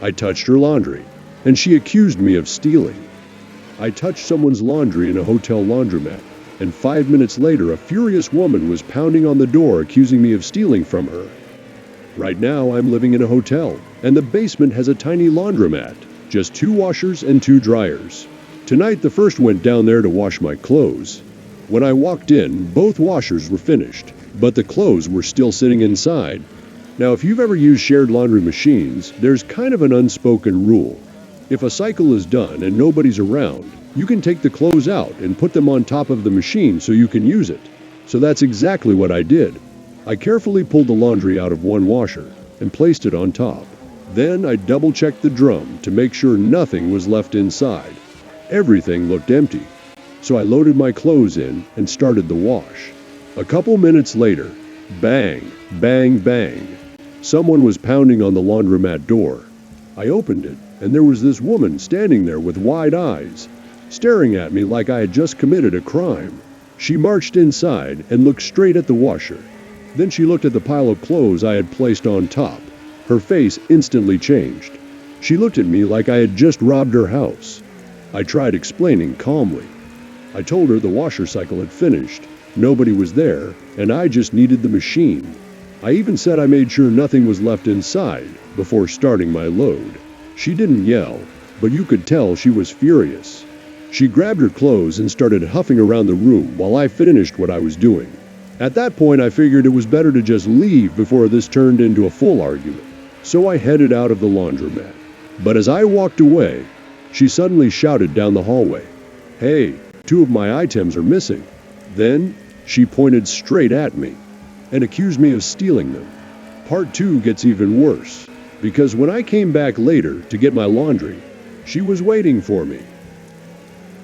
I touched her laundry, and she accused me of stealing. I touched someone's laundry in a hotel laundromat, and 5 minutes later a furious woman was pounding on the door accusing me of stealing from her. Right now I'm living in a hotel, and the basement has a tiny laundromat, just 2 washers and 2 dryers. Tonight the first went down there to wash my clothes. When I walked in, both washers were finished, but the clothes were still sitting inside. Now if you've ever used shared laundry machines, there's kind of an unspoken rule. If a cycle is done and nobody's around, you can take the clothes out and put them on top of the machine so you can use it. So that's exactly what I did. I carefully pulled the laundry out of one washer and placed it on top. Then I double-checked the drum to make sure nothing was left inside. Everything looked empty. So I loaded my clothes in and started the wash. A couple minutes later, bang, bang, bang. Someone was pounding on the laundromat door. I opened it, and there was this woman standing there with wide eyes, staring at me like I had just committed a crime. She marched inside and looked straight at the washer. Then she looked at the pile of clothes I had placed on top. Her face instantly changed. She looked at me like I had just robbed her house. I tried explaining calmly. I told her the washer cycle had finished, nobody was there, and I just needed the machine. I even said I made sure nothing was left inside before starting my load. She didn't yell, but you could tell she was furious. She grabbed her clothes and started huffing around the room while I finished what I was doing. At that point, I figured it was better to just leave before this turned into a full argument. So I headed out of the laundromat. But as I walked away, she suddenly shouted down the hallway, "Hey, 2 of my items are missing." Then she pointed straight at me and accused me of stealing them. Part 2 gets even worse, because when I came back later to get my laundry, she was waiting for me.